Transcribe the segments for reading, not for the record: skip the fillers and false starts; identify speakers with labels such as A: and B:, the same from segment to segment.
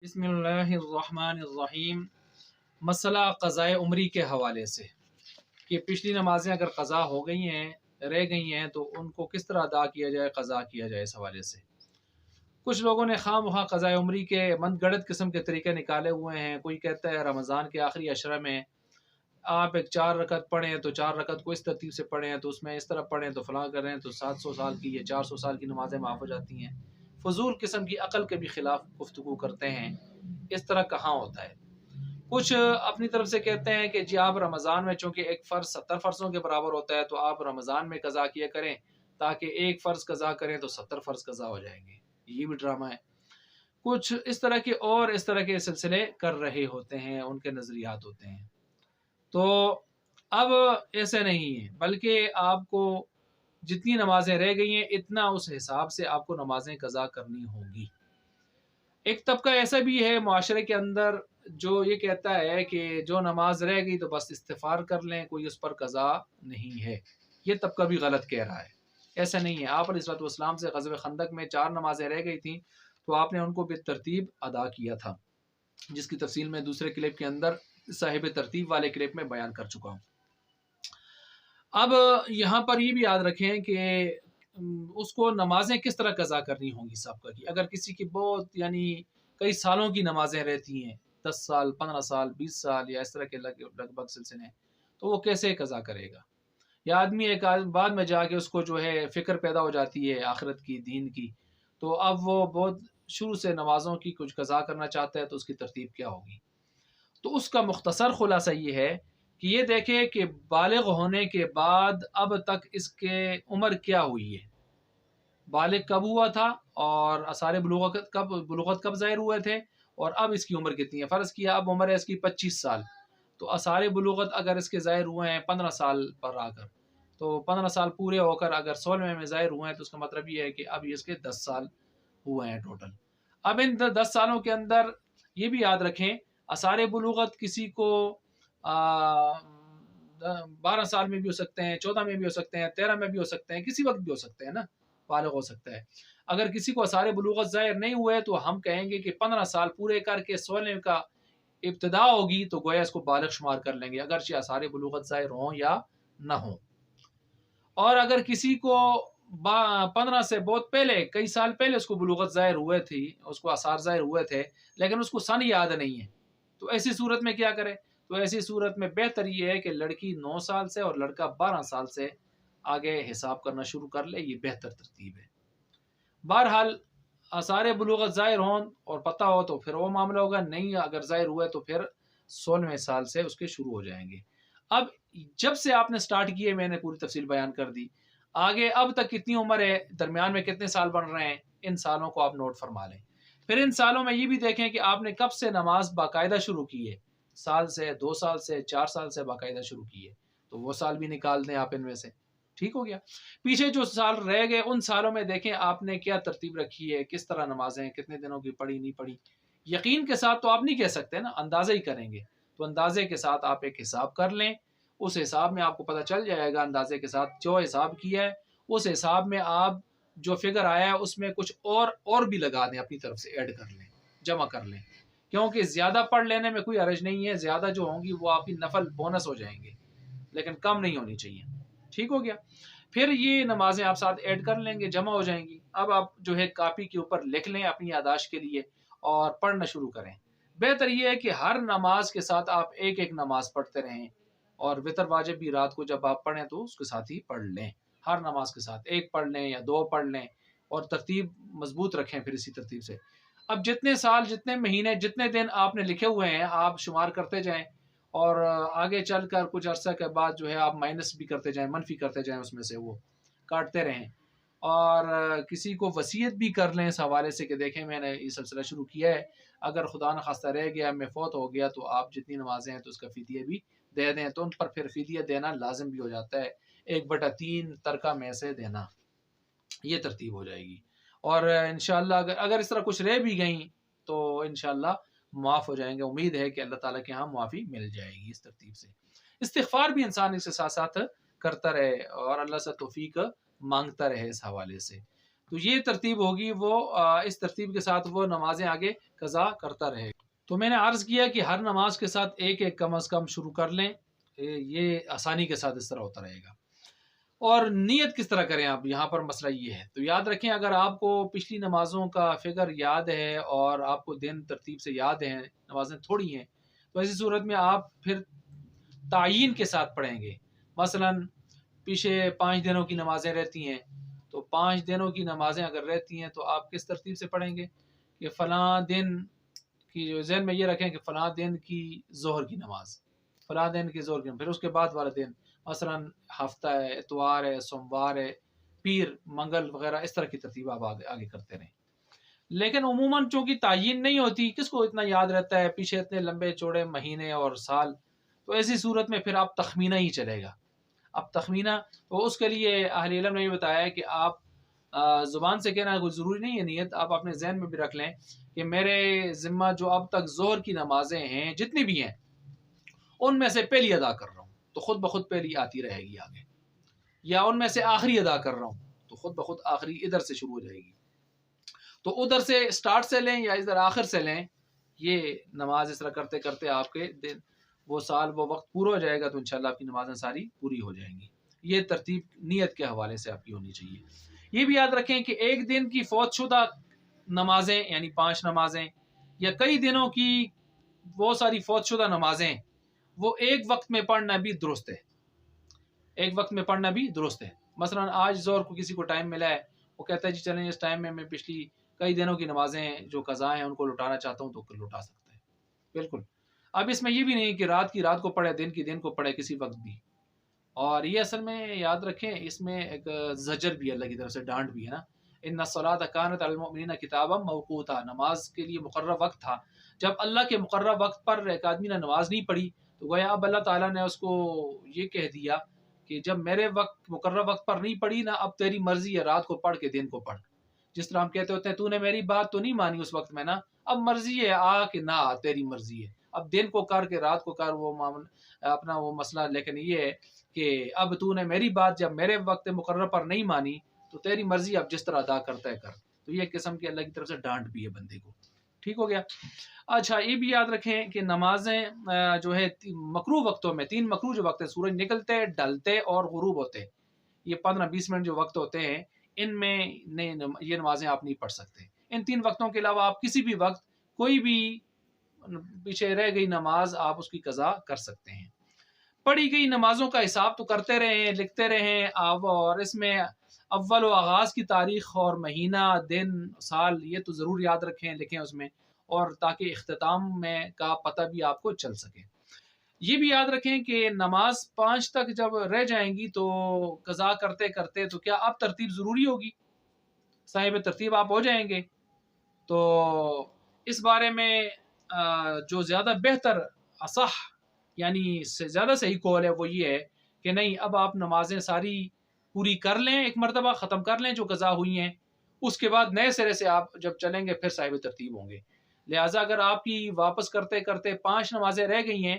A: بسم اللہ الرحمن الرحیم۔ مسئلہ قضاء عمری کے حوالے سے کہ پچھلی نمازیں اگر قضا ہو گئی ہیں، رہ گئی ہیں، تو ان کو کس طرح ادا کیا جائے، قضا کیا جائے۔ اس حوالے سے کچھ لوگوں نے خواہ مخواہ قضاء عمری کے من گڑت قسم کے طریقے نکالے ہوئے ہیں۔ کوئی کہتا ہے رمضان کے آخری عشرہ میں آپ ایک 4 رکعت پڑھیں تو 4 رکعت کو اس ترتیب سے پڑھیں، تو اس میں اس طرح پڑھیں تو فلاں کریں تو 700 سال کی یا 400 سال کی نمازیں معاف ہو جاتی ہیں۔ فضول قسم کی عقل کے بھی خلاف گفتگو کرتے ہیں۔ اس طرح کہاں ہوتا ہے؟ کچھ اپنی طرف سے کہتے ہیں کہ جی آپ رمضان میں چونکہ ایک فرض 70 فرضوں کے برابر ہوتا ہے تو آپ رمضان میں قضا کیا کریں، تاکہ ایک فرض قضا کریں تو 70 فرض قضا ہو جائیں گے۔ یہ بھی ڈرامہ ہے۔ کچھ اس طرح کے اور اس طرح کے سلسلے کر رہے ہوتے ہیں، ان کے نظریات ہوتے ہیں۔ تو اب ایسے نہیں ہے، بلکہ آپ کو جتنی نمازیں رہ گئی ہیں اتنا اس حساب سے آپ کو نمازیں قضا کرنی ہوں گی۔ ایک طبقہ ایسا بھی ہے معاشرے کے اندر جو یہ کہتا ہے کہ جو نماز رہ گئی تو بس استغفار کر لیں، کوئی اس پر قضا نہیں ہے۔ یہ طبقہ بھی غلط کہہ رہا ہے، ایسا نہیں ہے۔ آپ علیہ الصلوۃ والسلام سے غزوہ خندق میں 4 نمازیں رہ گئی تھیں تو آپ نے ان کو بالترتیب ادا کیا تھا، جس کی تفصیل میں دوسرے کلپ کے اندر صاحب ترتیب والے کلپ میں بیان کر چکا ہوں۔ اب یہاں پر یہ بھی یاد رکھیں کہ اس کو نمازیں کس طرح قضا کرنی ہوں گی سابقہ کی۔ اگر کسی کی بہت یعنی کئی سالوں کی نمازیں رہتی ہیں، 10 سال 15 سال 20 سال یا اس طرح کے لگ بھگ سلسلے، تو وہ کیسے قضا کرے گا؟ یا آدمی ایک بعد میں جا کے اس کو جو ہے فکر پیدا ہو جاتی ہے آخرت کی، دین کی، تو اب وہ بہت شروع سے نمازوں کی کچھ قضا کرنا چاہتا ہے، تو اس کی ترتیب کیا ہوگی؟ تو اس کا مختصر خلاصہ یہ ہے کہ یہ دیکھیں کہ بالغ ہونے کے بعد اب تک اس کے عمر کیا ہوئی ہے، بالغ کب ہوا تھا اور آثار بلوغت کب ظاہر ہوئے تھے، اور اب اس کی عمر کتنی ہے۔ فرض کیا اب عمر ہے اس کی 25 سال، تو آثار بلوغت اگر اس کے ظاہر ہوئے ہیں 15 سال پر آ کر، تو 15 سال پورے ہو کر اگر 16ویں میں ظاہر ہوئے ہیں تو اس کا مطلب یہ ہے کہ اب اس کے 10 سال ہوئے ہیں ٹوٹل۔ اب ان 10 سالوں کے اندر یہ بھی یاد رکھیں آثار بلوغت کسی کو 12 سال میں بھی ہو سکتے ہیں، 14 میں بھی ہو سکتے ہیں، 13 میں بھی ہو سکتے ہیں، کسی وقت بھی ہو سکتے ہیں نا، بالغ ہو سکتا ہے۔ اگر کسی کو آثار بلوغت ظاہر نہیں ہوئے تو ہم کہیں گے کہ 15 سال پورے کر کے 16 کا ابتدا ہوگی تو گویا اس کو بالغ شمار کر لیں گے، اگرچہ آثار بلوغت ظاہر ہوں یا نہ ہوں۔ اور اگر کسی کو 15 سے بہت پہلے، کئی سال پہلے اس کو بلوغت ظاہر ہوئے تھی، اس کو آثار ظاہر ہوئے تھے، لیکن اس کو سن یاد نہیں ہے، تو ایسی صورت میں کیا کرے؟ تو ایسی صورت میں بہتر یہ ہے کہ لڑکی 9 سال سے اور لڑکا 12 سال سے آگے حساب کرنا شروع کر لے، یہ بہتر ترتیب ہے۔ بہرحال آثار بلوغت ظاہر ہوں اور پتہ ہو تو پھر وہ معاملہ ہوگا، نہیں اگر ظاہر ہوئے تو پھر 16ویں سال سے اس کے شروع ہو جائیں گے۔ اب جب سے آپ نے سٹارٹ کیے میں نے پوری تفصیل بیان کر دی، آگے اب تک کتنی عمر ہے، درمیان میں کتنے سال بن رہے ہیں، ان سالوں کو آپ نوٹ فرما لیں۔ پھر ان سالوں میں یہ بھی دیکھیں کہ آپ نے کب سے نماز باقاعدہ شروع کی ہے، سال سے، 2 سال سے، 4 سال سے باقاعدہ شروع کی ہے، تو وہ سال بھی نکال دیں آپ ان میں سے، ٹھیک ہو گیا۔ پیچھے جو سال رہ گئے ان سالوں میں دیکھیں آپ نے کیا ترتیب رکھی ہے، کس طرح نمازیں کتنے دنوں کی پڑھی نہیں پڑھی۔ یقین کے ساتھ تو آپ نہیں کہہ سکتے نا، اندازے ہی کریں گے، تو اندازے کے ساتھ آپ ایک حساب کر لیں، اس حساب میں آپ کو پتہ چل جائے گا، اندازے کے ساتھ جو حساب کیا ہے اس حساب میں آپ جو فگر آیا ہے اس میں کچھ اور بھی لگا دیں، اپنی طرف سے ایڈ کر لیں، جمع کر لیں، کیونکہ زیادہ پڑھ لینے میں کوئی حرج نہیں ہے، زیادہ جو ہوں گی وہ آپ کی نفل بونس ہو جائیں گے، لیکن کم نہیں ہونی چاہیے، ٹھیک ہو گیا۔ پھر یہ نمازیں آپ ساتھ ایڈ کر لیں گے، جمع ہو جائیں گی۔ اب آپ جو ہے کاپی کے اوپر لکھ لیں اپنی یادداشت کے لیے اور پڑھنا شروع کریں۔ بہتر یہ ہے کہ ہر نماز کے ساتھ آپ ایک ایک نماز پڑھتے رہیں، اور وتر واجب بھی رات کو جب آپ پڑھیں تو اس کے ساتھ ہی پڑھ لیں، ہر نماز کے ساتھ ایک پڑھ لیں یا 2 پڑھ لیں، اور ترتیب مضبوط رکھیں پھر اسی ترتیب سے۔ اب جتنے سال، جتنے مہینے، جتنے دن آپ نے لکھے ہوئے ہیں آپ شمار کرتے جائیں، اور آگے چل کر کچھ عرصہ کے بعد جو ہے آپ مائنس بھی کرتے جائیں، منفی کرتے جائیں، اس میں سے وہ کاٹتے رہیں، اور کسی کو وصیت بھی کر لیں اس حوالے سے کہ دیکھیں میں نے یہ سلسلہ شروع کیا ہے، اگر خدا نخواستہ رہ گیا، میں فوت ہو گیا، تو آپ جتنی نمازیں ہیں تو اس کا فدیہ بھی دے دیں، تو ان پر پھر فدیہ دینا لازم بھی ہو جاتا ہے، 1/3 ترکہ میں سے دینا، یہ ترتیب ہو جائے گی۔ اور انشاءاللہ اگر اس طرح کچھ رہ بھی گئیں تو انشاءاللہ معاف ہو جائیں گے، امید ہے کہ اللہ تعالیٰ کے ہاں معافی مل جائے گی اس ترتیب سے۔ استغفار بھی انسان اس کے ساتھ ساتھ کرتا رہے اور اللہ سے توفیق مانگتا رہے اس حوالے سے۔ تو یہ ترتیب ہوگی، وہ اس ترتیب کے ساتھ وہ نمازیں آگے قضا کرتا رہے گا۔ تو میں نے عرض کیا کہ ہر نماز کے ساتھ ایک ایک کم از کم شروع کر لیں، یہ آسانی کے ساتھ اس طرح ہوتا رہے گا۔ اور نیت کس طرح کریں آپ، یہاں پر مسئلہ یہ ہے۔ تو یاد رکھیں، اگر آپ کو پچھلی نمازوں کا فگر یاد ہے اور آپ کو دن ترتیب سے یاد ہیں، نمازیں تھوڑی ہیں، تو ایسی صورت میں آپ پھر تعیین کے ساتھ پڑھیں گے۔ مثلا پیچھے 5 دنوں کی نمازیں رہتی ہیں، تو 5 دنوں کی نمازیں اگر رہتی ہیں تو آپ کس ترتیب سے پڑھیں گے کہ فلاں دن کی، جو ذہن میں یہ رکھیں کہ فلاں دن کی ظہر کی نماز، فلاں دن کی ظہر کی، پھر اس کے بعد والا دن مثلا ہفتہ ہے، اتوار ہے، سوموار ہے، پیر، منگل وغیرہ، اس طرح کی ترتیب آپ آگے کرتے رہیں۔ لیکن عموماً چونکہ تعین نہیں ہوتی، کس کو اتنا یاد رہتا ہے، پیچھے اتنے لمبے چوڑے مہینے اور سال، تو ایسی صورت میں پھر آپ تخمینہ ہی چلے گا۔ اب تخمینہ، تو اس کے لیے اہل علم نے یہ بتایا کہ آپ زبان سے کہنا کوئی ضروری نہیں ہے نیت، آپ اپنے ذہن میں بھی رکھ لیں کہ میرے ذمہ جو اب تک ظہر کی نمازیں ہیں جتنی بھی ہیں، ان میں سے پہلی ادا کر رہا ہوں، تو خود بخود پہلی آتی رہے گی آگے، یا ان میں سے آخری ادا کر رہا ہوں تو خود بخود آخری ادھر سے شروع ہو جائے گی۔ تو ادھر سے اسٹارٹ سے لیں یا ادھر آخر سے لیں، یہ نماز اس طرح کرتے کرتے آپ کے دن، وہ سال، وہ وقت پورا ہو جائے گا، تو انشاءاللہ آپ کی نمازیں ساری پوری ہو جائیں گی۔ یہ ترتیب نیت کے حوالے سے آپ کی ہونی چاہیے۔ یہ بھی یاد رکھیں کہ ایک دن کی فوت شدہ نمازیں، یعنی 5 نمازیں، یا کئی دنوں کی بہت ساری فوت شدہ نمازیں، وہ ایک وقت میں پڑھنا بھی درست ہے، ایک وقت میں پڑھنا بھی درست ہے۔ مثلا آج ظہر کو کسی کو ٹائم ملا ہے، وہ کہتا ہے جی چلیں اس ٹائم میں پچھلی کئی دنوں کی نمازیں جو قضا ہیں ان کو لوٹانا چاہتا ہوں، تو لوٹا سکتا ہے، بالکل۔ اب اس میں یہ بھی نہیں کہ رات کی رات کو پڑھے، دن کی دن کو پڑھے، کسی وقت بھی۔ اور یہ اصل میں یاد رکھیں، اس میں ایک زجر بھی اللہ کی طرف سے، ڈانٹ بھی ہے نا، ان الصلاۃ کانت علی المؤمنین کتابا موقوتا، نماز کے لیے مقررہ وقت تھا۔ جب اللہ کے مقررہ وقت پر ایک آدمی نے نماز نہیں پڑھی تو گویا اب اللہ تعالیٰ نے اس کو یہ کہہ دیا کہ جب میرے وقت مقررہ وقت پر نہیں پڑھی نا، اب تیری مرضی ہے، رات کو پڑھ کے دن کو پڑھ۔ جس طرح ہم کہتے ہوتے ہیں تو نے میری بات تو نہیں مانی اس وقت میں نا، اب مرضی ہے آ کہ نہ آ، تیری مرضی ہے، اب دن کو کر کے رات کو کر، وہ اپنا وہ مسئلہ۔ لیکن یہ ہے کہ اب تو نے میری بات جب میرے وقت مقررہ پر نہیں مانی تو تیری مرضی اب جس طرح ادا کرتا ہے کر۔ تو یہ قسم کی اللہ کی طرف سے ڈانٹ بھی ہے بندے کو، ٹھیک ہو گیا۔ اچھا یہ بھی یاد رکھیں کہ نمازیں جو ہے مکروہ وقتوں میں، 3 مکروہ جو وقت ہے، سورج نکلتے، ڈھلتے اور غروب ہوتے، یہ 15-20 منٹ جو وقت ہوتے ہیں، ان میں یہ نمازیں آپ نہیں پڑھ سکتے۔ ان 3 وقتوں کے علاوہ آپ کسی بھی وقت کوئی بھی پیچھے رہ گئی نماز آپ اس کی قضا کر سکتے ہیں۔ پڑھی گئی نمازوں کا حساب تو کرتے رہیں، لکھتے رہیں آپ، اور اس میں اول و آغاز کی تاریخ اور مہینہ، دن، سال، یہ تو ضرور یاد رکھیں، لکھیں اس میں، اور تاکہ اختتام میں کا پتہ بھی آپ کو چل سکے۔ یہ بھی یاد رکھیں کہ نماز 5 تک جب رہ جائیں گی تو قضا کرتے کرتے تو کیا اب ترتیب ضروری ہوگی، صاحب ترتیب آپ ہو جائیں گے؟ تو اس بارے میں جو زیادہ بہتر، اصح، یعنی زیادہ صحیح قول ہے وہ یہ ہے کہ نہیں، اب آپ نمازیں ساری پوری کر لیں، ایک مرتبہ ختم کر لیں جو قضا ہوئی ہیں، اس کے بعد نئے سرے سے آپ جب چلیں گے پھر صاحب ترتیب ہوں گے۔ لہٰذا اگر آپ کی واپس کرتے کرتے 5 نمازیں رہ گئی ہیں،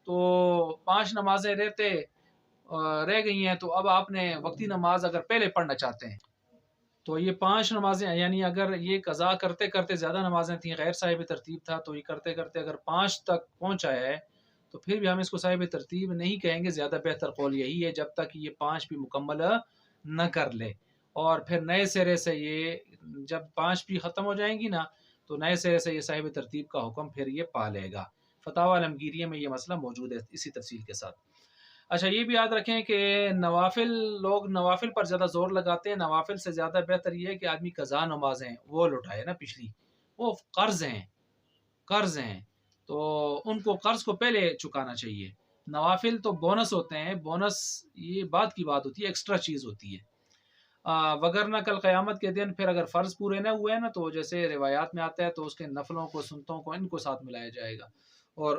A: تو 5 نمازیں رہ گئی ہیں، تو اب آپ نے وقتی نماز اگر پہلے پڑھنا چاہتے ہیں تو یہ 5 نمازیں، یعنی اگر یہ قضا کرتے کرتے زیادہ نمازیں تھیں، غیر صاحب ترتیب تھا، تو یہ کرتے کرتے اگر 5 تک پہنچا ہے تو پھر بھی ہم اس کو صاحب ترتیب نہیں کہیں گے۔ زیادہ بہتر قول یہی ہے جب تک یہ 5 بھی مکمل نہ کر لے، اور پھر نئے سرے سے یہ جب 5 بھی ختم ہو جائیں گی نا، تو نئے سرے سے یہ صاحب ترتیب کا حکم پھر یہ پا لے گا۔ فتاوی عالمگیریہ میں یہ مسئلہ موجود ہے اسی تفصیل کے ساتھ۔ اچھا یہ بھی یاد رکھیں کہ لوگ نوافل پر زیادہ زور لگاتے ہیں، نوافل سے زیادہ بہتر یہ ہے کہ آدمی قضا نمازیں وہ لوٹائے نا، پچھلی وہ قرض ہیں تو ان کو قرض کو پہلے چکانا چاہیے۔ نوافل تو بونس ہوتے ہیں، بونس یہ بات کی بات ہوتی ہے، ایکسٹرا چیز ہوتی ہے، وگرنہ کل قیامت کے دن پھر اگر فرض پورے نہ ہوئے نا، تو جیسے روایات میں آتا ہے تو اس کے نفلوں کو، سنتوں کو، ان کو ساتھ ملایا جائے گا۔ اور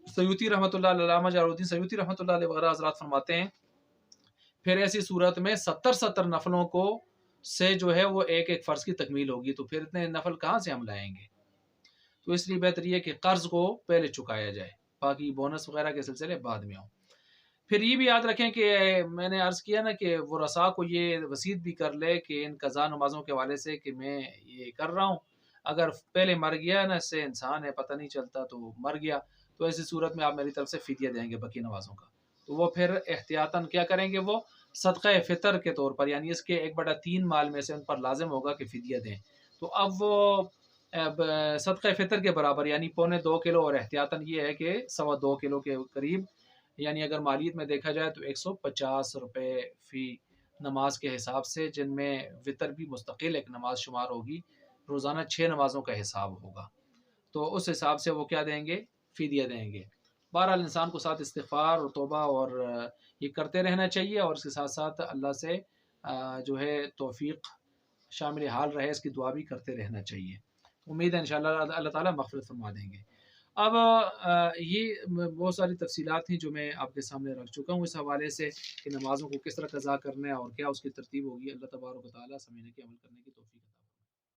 A: سیوطی رحمۃ اللہ علیہ، علامہ جلال الدین سیوطی رحمۃ اللہ علیہ وغیرہ حضرات فرماتے ہیں پھر ایسی صورت میں 70 نفلوں کو سے جو ہے وہ ایک ایک فرض کی تکمیل ہوگی، تو پھر اتنے نفل کہاں سے ہم لائیں گے؟ تو اس لیے بہتر یہ کہ قرض کو پہلے چکایا جائے، باقی بونس وغیرہ کے سلسلے بعد میں ہوں۔ پھر یہ بھی یاد رکھیں کہ میں نے عرض کیا نا کہ وہ رسا کو یہ وصیت بھی کر لے کہ ان قضا نمازوں کے حوالے سے کہ میں یہ کر رہا ہوں، اگر پہلے مر گیا نا، اس سے انسان ہے پتہ نہیں چلتا تو مر گیا، تو ایسی صورت میں آپ میری طرف سے فدیہ دیں گے بقیہ نمازوں کا. تو وہ پھر احتیاطاً کیا کریں گے، وہ صدقہ فطر کے طور پر، یعنی اس کے 1/3 مال میں سے ان پر لازم ہوگا کہ فدیہ دیں. تو اب وہ صدقہ فطر کے برابر یعنی 1.25 کلو، اور احتیاطاً یہ ہے کہ 2.25 کلو کے قریب، یعنی اگر مالیت میں دیکھا جائے تو 150 روپے فی نماز کے حساب سے، جن میں وطر بھی مستقل ایک نماز شمار ہوگی، روزانہ 6 نمازوں کا حساب ہوگا. تو اس حساب سے وہ کیا دیں گے، فدیہ دیں گے. بہرحال انسان کو ساتھ استغفار اور توبہ اور یہ کرتے رہنا چاہیے، اور اس کے ساتھ ساتھ اللہ سے جو ہے توفیق شامل حال رہے، اس کی دعا بھی کرتے رہنا چاہیے. امید ہے انشاءاللہ اللہ تعالیٰ مغفرت فرما دیں گے. اب یہ بہت ساری تفصیلات ہیں جو میں آپ کے سامنے رکھ چکا ہوں اس حوالے سے کہ نمازوں کو کس طرح قضا کرنا ہے اور کیا اس کی ترتیب ہوگی. اللہ تبارک و تعالیٰ سمجھنے کی عمل کرنے کی توفیق